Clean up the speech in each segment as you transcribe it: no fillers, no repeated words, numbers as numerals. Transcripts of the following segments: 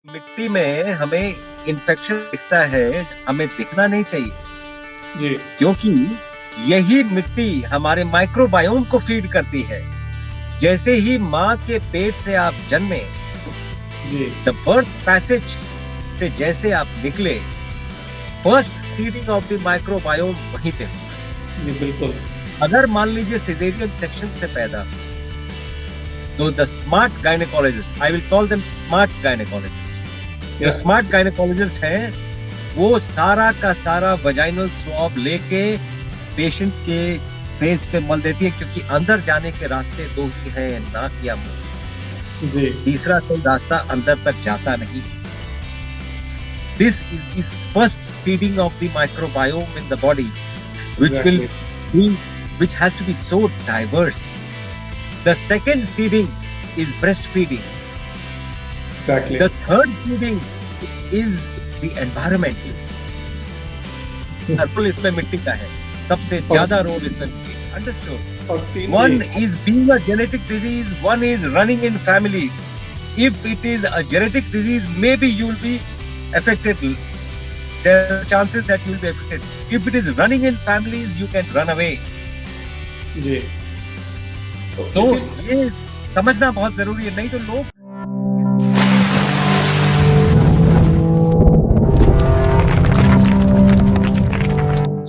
मिट्टी में हमें इन्फेक्शन दिखता है, हमें दिखना नहीं चाहिए जी, क्योंकि यही मिट्टी हमारे माइक्रोबायोम को फीड करती है। जैसे ही माँ के पेट से आप जन्मे, जी, द बर्थ पैसेज से जैसे आप निकले, first feeding of the microbiome वहीं पे हुआ। जी, बिल्कुल। अगर मान लीजिए सिजेरियन सेक्शन से पैदा, तो the smart gynaecologist, I will call them smart gynaecologist, जो या स्मार्ट गायनेकोलॉजिस्ट हैं वो सारा का सारा वजाइनल स्वैब लेके पेशेंट के फेस पे मल देती है, क्योंकि अंदर जाने के रास्ते दो ही हैं, नाक या मुंह। जी, तीसरा कोई रास्ता अंदर तक जाता नहीं। This is the first feeding of the microbiome in the body, which will exactly, be which has to be so diverse. The second feeding is breastfeeding. Exactly. The third feeding is the environment. Circle इसमें मिट्टी का है, सबसे ज्यादा role इसमें मिट्टी का। Understood? और 3 One ji, is being a genetic disease, one is running in families. If it is a genetic disease, maybe you will be affected. There are chances that you will be affected. If it is running in families, you can run away. जी। तो इसी ये समझना बहुत जरूरी है, नहीं तो लोग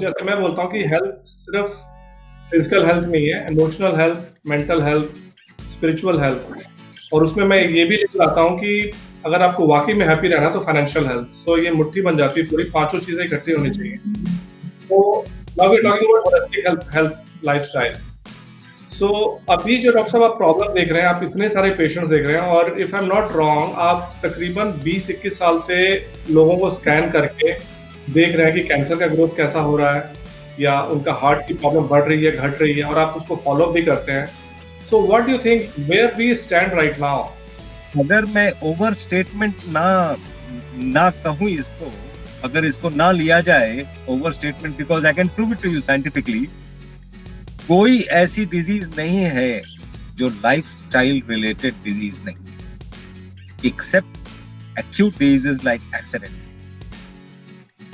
जैसे मैं बोलता हूँ कि हेल्थ सिर्फ़ फ़िज़िकल हेल्थ नहीं है, emotional health, mental health, spiritual health और उसमें मैं ये भी लेकर आता हूँ कि अगर आपको वाक़ई में हैप्पी रहना है तो फाइनेंशियल हेल्थ। सो ये मुट्ठी बन जाती है पूरी, पाँचों चीज़ें इकट्ठी होनी चाहिए। तो now we are talking about holistic health health lifestyle. So अभी जो डॉक्टर साहब आप प्रॉब्लम देख रहे हैं, आप इतने सारे पेशेंट्स देख रहे हैं और if I am not wrong आप तकरीबन 20-21 साल से लोगों को स्कैन करके देख रहे हैं कि कैंसर का ग्रोथ कैसा हो रहा है या उनका हार्ट की प्रॉब्लम बढ़ रही है, घट रही है और आप उसको फॉलो अप भी करते हैं। So what do you think where we stand right now? अगर मैं ओवर स्टेटमेंट ना कहूँ इसको, अगर इसको ना लिया जाए over statement, because I can prove it to you scientifically, कोई ऐसी डिजीज नहीं है जो लाइफस्टाइल रिलेटेड डिजीज नहीं, except acute diseases like accident.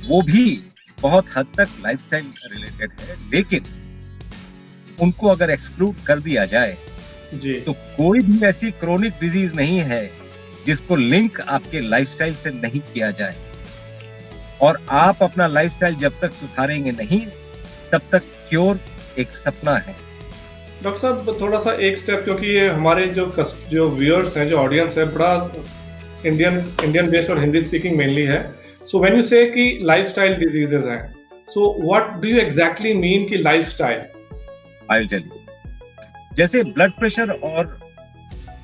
वो भी बहुत हद तक लाइफस्टाइल रिलेटेड है, लेकिन उनको अगर एक्सक्लूड कर दिया जाए जी, तो कोई भी ऐसी क्रोनिक डिजीज नहीं है जिसको लिंक आपके लाइफस्टाइल से नहीं किया जाए। और आप अपना लाइफस्टाइल जब तक सुधारेंगे नहीं, तब तक क्योर एक सपना है। डॉक्टर साहब थोड़ा-सा एक स्टेप क्योंकि ये हमारे जो व्यूअर्स हैं, जो ऑडियंस है बड़ा इंडियन इंडियन बेस्ड और हिंदी स्पीकिंग मेनली है। सो व्हेन यू से कि लाइफस्टाइल डिजीजेज़ हैं, so what do you exactly mean कि lifestyle? I will tell you. जैसे ब्लड प्रेशर और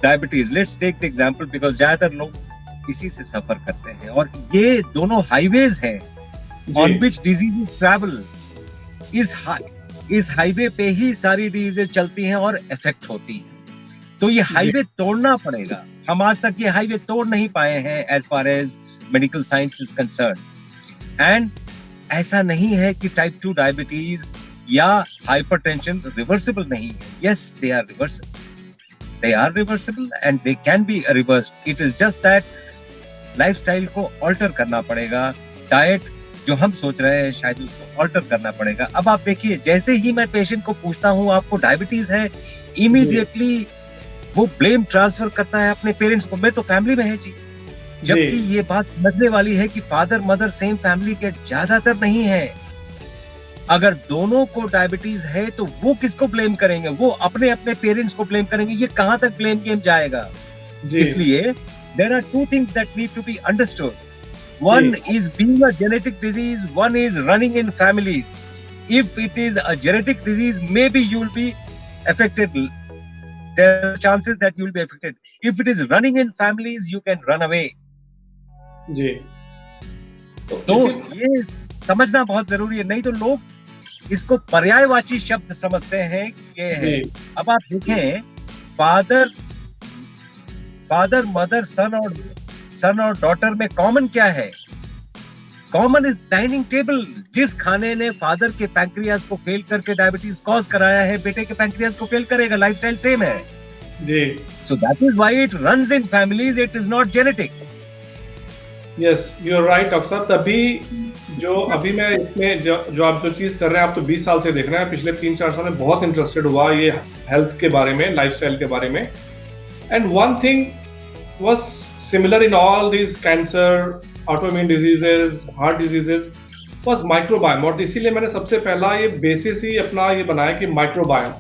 diabetes, let's take the example, because ज्यादातर लोग इसी से सफर करते हैं और ये दोनों हाईवेज हैं ऑन जी, विच डिजीजेस ट्रैवल। इस हाईवे पे ही सारी डिजीजेस चलती हैं और इफेक्ट होती हैं। तो ये जी, हाईवे तोड़ना पड़ेगा। हम आज तक ये हाईवे तोड़ नहीं पाए हैं as far as medical science is concern. And ऐसा नहीं है कि टाइप 2 डायबिटीज या हाइपरटेंशन रिवर्सिबल नहीं है। Yes, they are reversible, they are reversible and they can be reversed. It is just that lifestyle को ऑल्टर करना पड़ेगा। डाइट जो हम सोच रहे हैं शायद उसको ऑल्टर करना पड़ेगा। अब आप देखिए, जैसे ही मैं पेशेंट को पूछता हूँ आपको डायबिटीज है, जी, इमीडिएटली वो ब्लेम ट्रांसफर करता है अपने पेरेंट्स को, मैं तो फैमिली में है जी। जबकि जी, ये बात समझने वाली है कि फादर मदर सेम फैमिली के ज्यादातर नहीं है। अगर दोनों को डायबिटीज है तो वो किसको ब्लेम करेंगे? वो अपने अपने पेरेंट्स को ब्लेम करेंगे। ये कहां तक ब्लेम गेम जाएगा? जी, इसलिए there are two things that need to be understood. One ji, is being a genetic disease, one is running in families. If it is a genetic disease, maybe you will be affected. There are chances that you will be affected. If it is running in families, you can run away. जी। तो तो इसी ये समझना बहुत जरूरी है, नहीं तो लोग इसको पर्यायवाची शब्द समझते हैं कि ये है। जी, अब आप देखें, फादर फादर मदर सन और डॉटर में कॉमन क्या है? Common is dining table. जिस खाने ने फादर के पैंक्रियास को फेल करके डायबिटीज कॉज कराया है, बेटे के पैंक्रियास को फेल करेगा। लाइफस्टाइल सेम है। जी, So that is why it runs in families. It is not genetic. Yes, you are right doctor साहब। तभी जो अभी मैं इसमें जो आप जो चीज़ कर रहे हैं, आप तो 20 साल से देख रहे हैं, पिछले 3-4 साल में बहुत इंटरेस्टेड हुआ ये हेल्थ के बारे में, लाइफ़स्टाइल के बारे में। And one thing was similar in all these cancer, autoimmune diseases, heart diseases was microbiome, और इसीलिए मैंने सबसे पहला ये बेसिस ही अपना ये बनाया कि माइक्रोबायोम।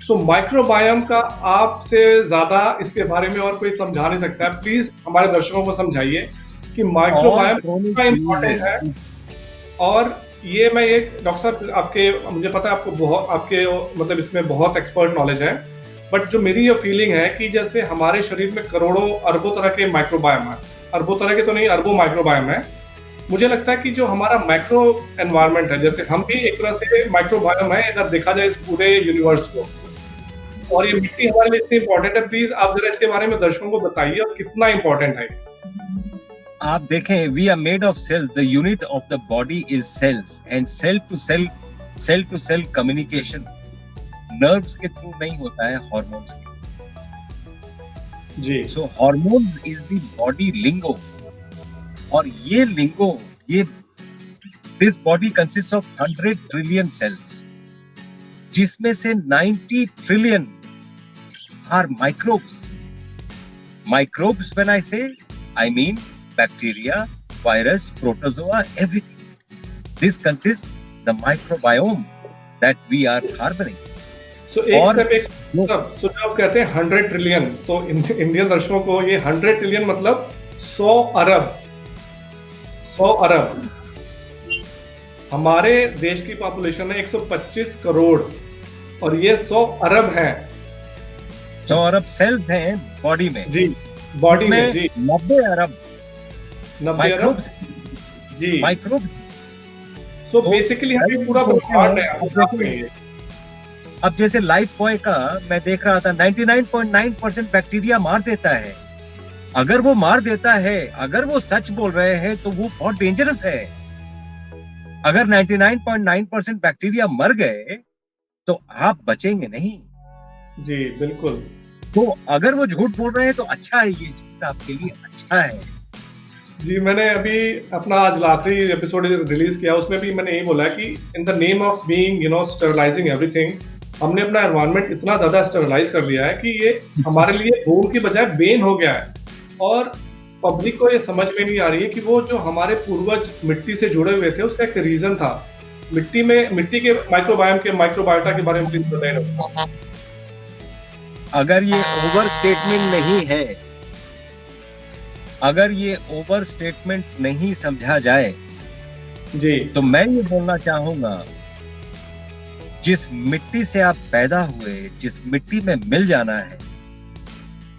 सो माइक्रोबायोम का आपसे ज़्यादा इसके बारे में और कोई समझा नहीं सकता है। प्लीज़ हमारे दर्शकों को समझाइए कि All माइक्रोबायोम chronic कितना इम्पोर्टेंट है। diseases, और ये मैं एक डॉक्टर साहब आपके, मुझे पता है आपको बहुत आपके मतलब इसमें बहुत एक्सपर्ट नॉलेज है, बट जो मेरी ये फीलिंग है कि जैसे हमारे शरीर में करोड़ों अरबों तरह के माइक्रोबायोम है, अरबों तरह के तो नहीं, अरबों माइक्रोबायोम है। मुझे लगता है कि जो हमारा माइक्रो एनवायरनमेंट है, जैसे हम भी एक तरह से माइक्रोबायोम है अगर देखा जाए इस पूरे यूनिवर्स को, और ये मिट्टी हमारे लिए इतनी इंपॉर्टेंट है। प्लीज आप जरा इसके बारे में दर्शकों को बताइए और कितना इंपॉर्टेंट है। आप देखें, we are made of cells, the unit of the body is cells, and cell to cell communication nerves के थ्रू नहीं होता है, हॉर्मोन्स के। जी, so hormones is the body lingo, और ये लिंगो, ये this body consist of 100 trillion cells, जिसमें से 90 trillion are microbes. Microbes, when I say, I mean bacteria, virus, protozoa, everything. This consists the microbiome that we are harboring. सो एक सो जब कहते हैं 100 trillion, तो इंडियन दर्शकों को ये 100 ट्रिलियन मतलब 100 अरब। 100 अरब हमारे देश की पॉपुलेशन है 125 करोड़, और ये 100 अरब है। 100 अरब सेल्स हैं बॉडी में। जी, बॉडी में जी 90 अरब 90 अरब माइक्रोब्स। जी। माइक्रोब्स। सो बेसिकली हमें पूरा ब्रह्मांड है। अब जैसे लाइफ बॉय का मैं देख रहा था, 99.9% बैक्टीरिया मार देता है। अगर वो मार देता है, अगर वो सच बोल रहे हैं, तो वो बहुत डेंजरस है। अगर 99.9% बैक्टीरिया मर गए तो आप बचेंगे नहीं। जी बिल्कुल। तो अगर वो झूठ बोल रहे हैं तो अच्छा है, ये झूठ आपके लिए अच्छा है। जी, मैंने अभी अपना आज आखिरी एपिसोड रिलीज किया, उसमें भी मैंने यही बोला कि in the name of being sterilising everything, हमने अपना एनवायरनमेंट इतना ज्यादा स्टरलाइज कर दिया है कि ये हमारे लिए बोन की बजाय बेन हो गया है। और पब्लिक को ये समझ में नहीं आ रही है कि वो जो हमारे पूर्वज मिट्टी से जुड़े हुए थे, उसका एक रीजन था। मिट्टी के माइक्रोबायोम के माइक्रोबायोटा के बारे में प्लीज बताइए। अगर ये ओवर स्टेटमेंट नहीं है, अगर ये ओवर स्टेटमेंट नहीं समझा जाए जी, तो मैं ये बोलना चाहूंगा, जिस मिट्टी से आप पैदा हुए, जिस मिट्टी में मिल जाना है,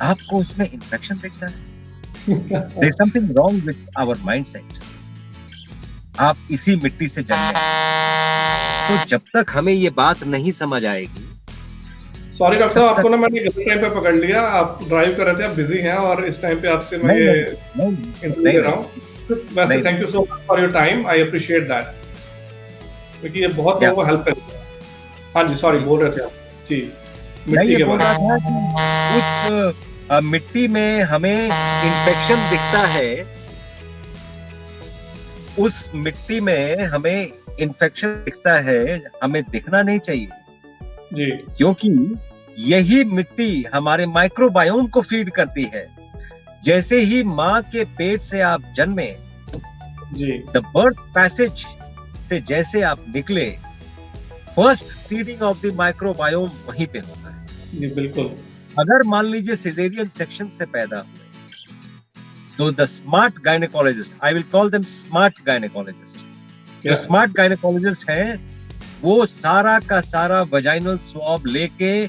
आपको उसमें इन्फेक्शन दिखता है। There's something wrong with our mindset. आप इसी मिट्टी से जन्मे, तो जब तक हमें ये बात नहीं समझ आएगी। सॉरी डॉक्टर साहब, आपको ना मैंने गलत टाइम पे पकड़ लिया। आप ड्राइव कर रहे थे, आप बिजी हैं, और इस टाइम पे आपसे मैं ये इंटरव्यू ले रहा हूँ। वैसे thank you so much for your time, I appreciate that, क्योंकि ये बहुत लोगों को हेल्प करेगा। हाँ जी, सॉरी बोल रहे थे आप जी। मैं ये बोल रहा था कि उस मिट्टी में हमें इन्फेक्शन दिखता है, उस मिट्टी में हमें इन्फेक्शन दिखता है, हमें दिखना नहीं चाहिए जी, क्योंकि यही मिट्टी हमारे माइक्रोबायोम को फीड करती है। जैसे ही माँ के पेट से आप जन्मे, जी, द बर्थ पैसेज से जैसे आप निकले, first feeding of the microbiome वहीं पे होता है। जी बिल्कुल। अगर मान लीजिए सिजेरियन सेक्शन से पैदा हुए, तो the smart gynaecologist, I will call them smart gynaecologist, जो स्मार्ट गायनेकोलॉजिस्ट हैं, वो सारा का सारा वजाइनल स्वैब लेके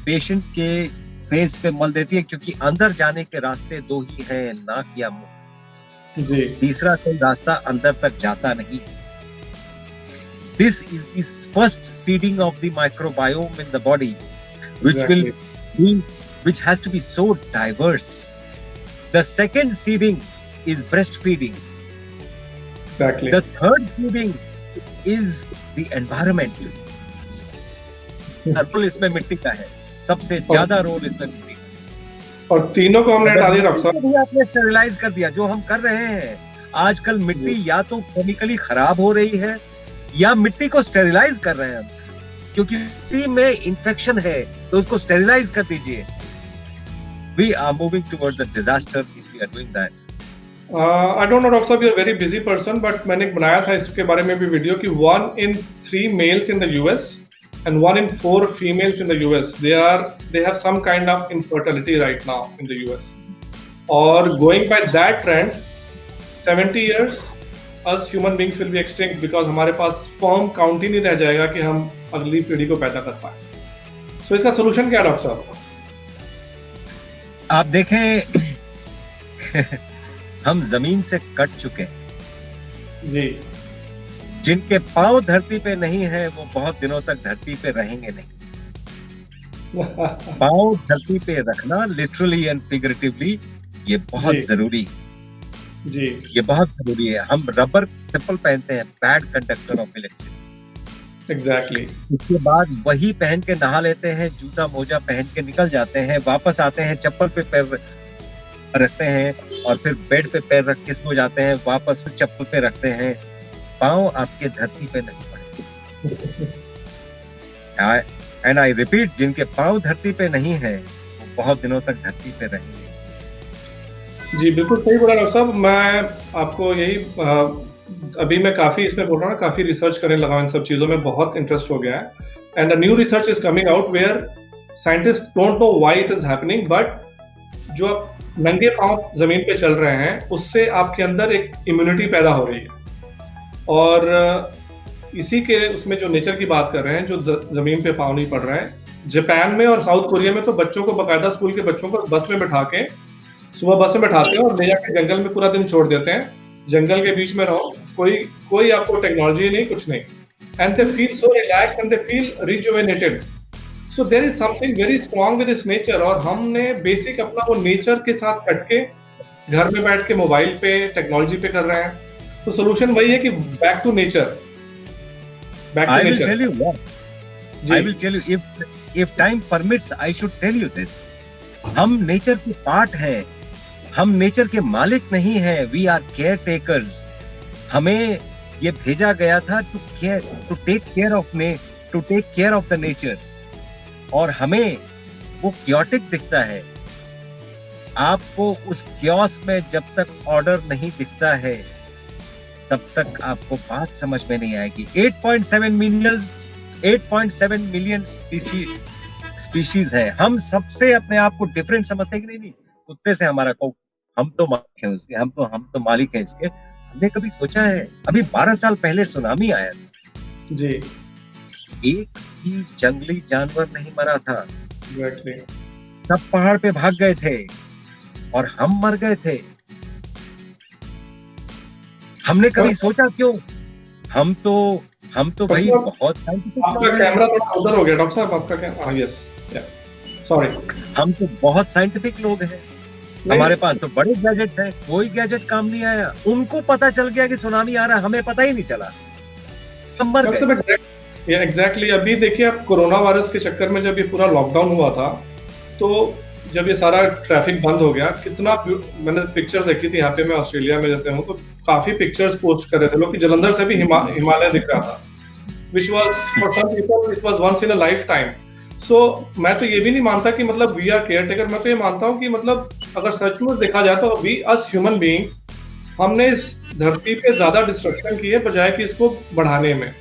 पेशेंट के फेस पे मल देती है, क्योंकि अंदर जाने के रास्ते दो ही हैं, नाक या मुंह। जी, तीसरा कोई रास्ता अंदर तक जाता नहीं है। This is the first seeding of the microbiome in the body, which has to be so diverse. The second seeding is breastfeeding. Exactly. The third seeding is the environment. Role इसमें मिट्टी का है, सबसे ज्यादा रोल इसमें मिट्टी का। और तीनों को हमने हटा दिया डॉक्टर साहब। आपने स्टेरिलाइज कर दिया, जो हम कर रहे हैं। आजकल मिट्टी या तो केमिकली खराब हो रही है या मिट्टी को स्टेरिलाइज कर रहे हैं हम, क्योंकि मिट्टी में इंफेक्शन है तो उसको स्टेरिलाइज कर दीजिए. We are moving towards a disaster if we are doing that. I don't know, doctor साहब, you're a very busy person, but मैंने एक बनाया था इसके बारे में भी वीडियो कि 1 in 3 males in the US and 1 in 4 females in the US, they have some kind of infertility right now in the US. और going by that trend, 70 years us human beings will be extinct because हमारे पास sperm count ही नहीं रह जाएगा कि हम अगली पीढ़ी को पैदा कर पाए. So इसका solution क्या है डॉक्टर साहब? आप देखें हम जमीन से कट चुके हैं. जी. जिनके पांव धरती पे नहीं है वो बहुत दिनों तक धरती पे रहेंगे नहीं. पांव धरती पे रखना लिटरली एंड फिगरेटिवली ये बहुत जी. जरूरी है. जी. ये बहुत जरूरी है. हम रबर चप्पल पहनते हैं, bad conductor of electricity. Exactly. उसके बाद वही पहन के नहा लेते हैं, जूता मोजा पहन के निकल जाते हैं, वापस आते हैं, चप्पल पे पैर रखते हैं और फिर बेड पे पैर रख के सो जाते हैं, वापस फिर चप्पल पे रखते हैं. पाँव आपके धरती पे नहीं पड़े. एंड आई रिपीट, जिनके पाँव धरती पे नहीं है वो बहुत दिनों तक धरती पे रहेंगे. जी बिल्कुल सही बोला डॉक्टर साहब. मैं आपको यही अभी मैं काफ़ी इसमें बोल रहा हूँ, काफ़ी रिसर्च करने लगा इन सब चीज़ों में, बहुत इंटरेस्ट हो गया है. And a new research is coming out where scientist don't know why it is happening, but जो आप नंगे पांव जमीन पे चल रहे हैं उससे आपके अंदर एक इम्यूनिटी पैदा हो रही है. और इसी के उसमें जो नेचर की बात कर रहे हैं, जो जमीन पे पांव नहीं पड़ रहे हैं, जापान में और साउथ कोरिया में तो बच्चों को बाकायदा स्कूल के बच्चों को बस में बैठा के, सुबह बस में बैठाते हैं और ले जाके जंगल में पूरा दिन छोड़ देते हैं. जंगल के बीच में रहो, कोई आपको टेक्नोलॉजी नहीं, कुछ नहीं, and they feel so relaxed and they feel rejuvenated. So there is something very strong with this nature. और हमने बेसिक अपना वो नेचर के साथ कट के घर में बैठ के मोबाइल पे टेक्नोलॉजी पे कर रहे हैं. तो सोल्यूशन वही है कि back to nature. I will tell you what. I will tell you if time permits, I should tell you this. हम नेचर के पार्ट हैं. हम नेचर के मालिक नहीं हैं. We are caretakers. हमें ये भेजा गया था to take care of the nature. और हमें वो क्योटिक दिखता है. आपको उस क्योस में जब तक ऑर्डर नहीं दिखता है तब तक आपको बात समझ में नहीं आएगी. 8.7 मिलियन स्पीशीज है. हम सबसे अपने आप को डिफरेंट समझते हैं कि नहीं, कुत्ते से हमारा हम तो मालिक हैं उसके, हम तो मालिक हैं इसके. हमने कभी सोचा है? अभी 12 साल पहले सुनामी आया जी. एक भी जंगली जानवर नहीं मरा था. एग्जैक्टली. सब पहाड़ पे भाग गए थे और हम मर गए थे. हमने कभी सोचा क्यों? हम तो भाई बहुत साइंटिफिक. आपका कैमरा थोड़ा उधर हो गया डॉक्टर साहब. आपका कैमरा, यस, सॉरी. हम तो बहुत साइंटिफिक लोग हैं. हमारे पास तो बड़े गैजेट हैं. कोई गैजेट काम नहीं आया. उनको पता चल गया कि सुनामी आ रहा, हमें पता ही नहीं चला. हम मर गए. एग्जैक्टली. अभी देखिए आप, कोरोना वायरस के चक्कर में जब ये पूरा लॉकडाउन हुआ था, तो जब ये सारा ट्रैफिक बंद हो गया, कितना मैंने पिक्चर्स देखी थी. यहाँ पे मैं ऑस्ट्रेलिया में जैसे हूँ, तो काफी पिक्चर्स पोस्ट कर रहे थे लोग कि जलंधर से भी हिमालय दिख रहा था, which was for some people it was once in a lifetime. So मैं तो ये भी नहीं मानता कि मतलब वी आर केयर टेकर. मैं तो ये मानता हूँ कि मतलब अगर सच में देखा जाए तो वी अस ह्यूमन बीइंग्स, हमने इस धरती पे ज्यादा डिस्ट्रक्शन की है बजाय कि इसको बढ़ाने में.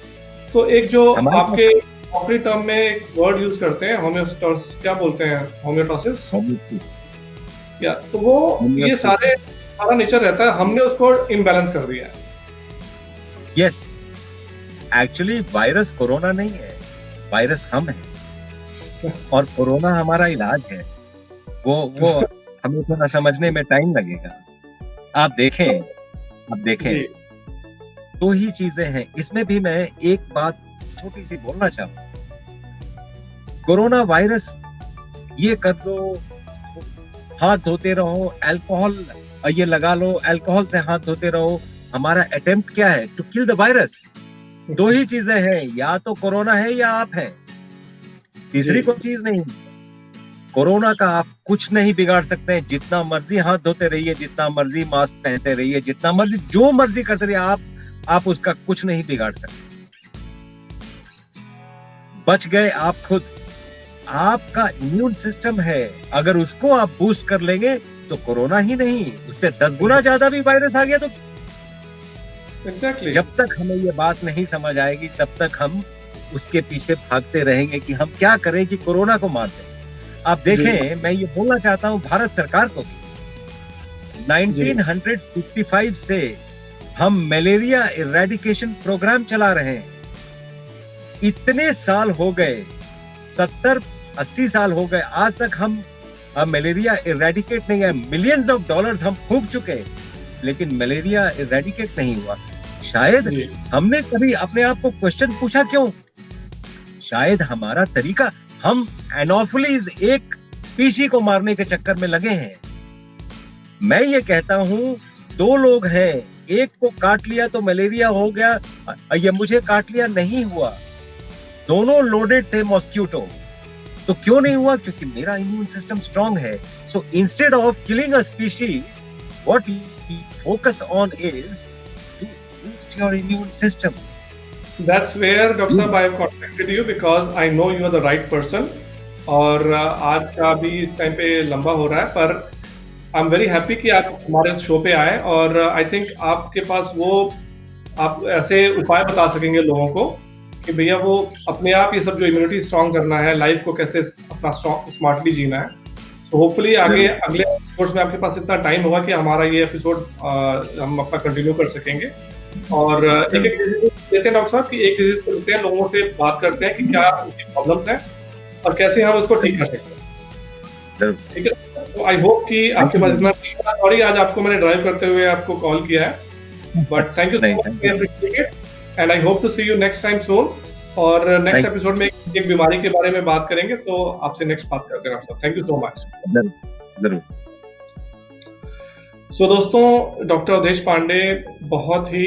तो एक जो आपके डॉक्टरी टर्म में एक वर्ड यूज करते हैं, होम्योस्टासिस, क्या बोलते हैं, होम्योस्टासिस, या तो वो ये सारा नेचर रहता है, हमने उसको इम्बैलेंस कर दिया है. यस, एक्चुअली वायरस कोरोना नहीं है, वायरस हम हैं और कोरोना हमारा इलाज है. वो हमें थोड़ा समझने में टाइम लगेगा. आप देखें दो ही चीजें हैं इसमें भी. मैं एक बात छोटी सी बोलना चाहूँ. कोरोना वायरस ये कर दो, हाथ धोते रहो, अल्कोहल ये लगा लो, अल्कोहल से हाथ धोते रहो. हमारा अटेम्प्ट क्या है? To kill the virus. दो ही चीजें हैं, या तो कोरोना है या आप हैं. तीसरी कोई चीज नहीं. कोरोना का आप कुछ नहीं बिगाड़ सकते हैं। जितना मर्जी हाथ धोते रहिए, जितना मर्जी मास्क पहनते रहिए, जितना मर्जी जो मर्जी करते रहिए, आप उसका कुछ नहीं बिगाड़ सकते। बच गए आप खुद। आपका इम्यून सिस्टम है, अगर उसको आप बूस्ट कर लेंगे तो कोरोना ही नहीं, उससे 10 गुना ज्यादा भी वायरस आ गया तो एग्जैक्टली। जब तक हमें ये बात नहीं समझ आएगी तब तक हम उसके पीछे भागते रहेंगे कि हम क्या करें कि कोरोना को मार दें। आप देखें, मैं ये बोलना चाहता हूं भारत सरकार को भी, 1955 से हम मलेरिया इरेडिकेशन प्रोग्राम चला रहे हैं। इतने साल हो गए, 70-80 साल हो गए, आज तक हम मलेरिया इरेडिकेट नहीं है। मिलियंस ऑफ डॉलर्स हम फूंक चुके, लेकिन मलेरिया इरेडिकेट नहीं हुआ। शायद हमने कभी अपने आप को क्वेश्चन पूछा क्यों? शायद हमारा तरीका, हम एनोफिलीज एक स्पीशी को मारने के चक्कर में लगे हैं। मैं ये कहता हूं, 2 लोग हैं, एक को काट लिया तो मलेरिया हो गया, ये मुझे काट लिया नहीं हुआ। दोनों लोडेड थे मॉस्किटो, तो क्यों नहीं हुआ? क्योंकि मेरा इम्यून सिस्टम स्ट्रांग है। So instead of killing a species, what we focus on is to boost your immune system. That's where Dr. साहब I have contacted you because I know you are the right person. और आज का भी इस time पे लंबा हो रहा है, पर आई एम वेरी हैप्पी कि आप हमारे शो पे आए, और आई थिंक आपके पास वो आप ऐसे उपाय बता सकेंगे लोगों को कि भैया वो अपने आप ये सब जो इम्यूनिटी स्ट्रांग करना है, लाइफ को कैसे अपना स्मार्टली जीना है। तो होपफुली आगे अगले एपिसोड्स में आपके पास इतना टाइम होगा कि हमारा ये एपिसोड हम अपना कंटिन्यू कर सकेंगे। और एक देते हैं डॉक्टर साहब कि एक डिजीज को लेते हैं, लोगों से बात करते हैं कि क्या उनकी प्रॉब्लम्स हैं और कैसे हम उसको ठीक कर सकते हैं। ठीक है, तो आई होप कि आपके पास इतना, सॉरी आज आपको मैंने ड्राइव करते हुए आपको कॉल किया है, but thank you so much, we appreciate it and I hope to see you next time soon. और नेक्स्ट एपिसोड में एक बीमारी के बारे में बात करेंगे, तो आपसे नेक्स्ट बात करते हैं डॉक्टर साहब। Thank you so much. जरूर। सो दोस्तों, डॉक्टर अवधेश पांडे बहुत ही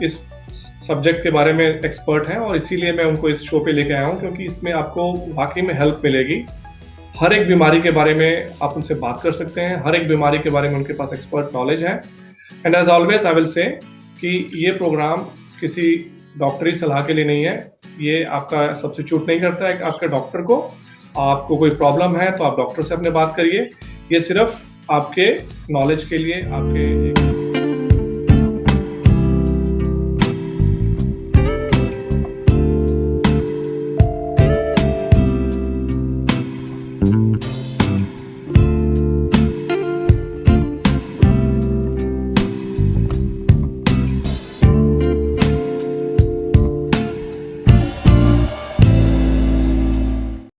इस सब्जेक्ट के बारे में एक्सपर्ट हैं, और इसीलिए मैं उनको इस शो पे लेके आया हूँ, क्योंकि इसमें आपको वाकई में हेल्प मिलेगी। हर एक बीमारी के बारे में आप उनसे बात कर सकते हैं, हर एक बीमारी के बारे में उनके पास एक्सपर्ट नॉलेज है। And as always I will say कि ये प्रोग्राम किसी डॉक्टरी सलाह के लिए नहीं है, ये आपका सब्स्टिट्यूट नहीं करता है आपके डॉक्टर को। आपको कोई प्रॉब्लम है तो आप डॉक्टर से अपने बात करिए, ये सिर्फ आपके नॉलेज के लिए, आपके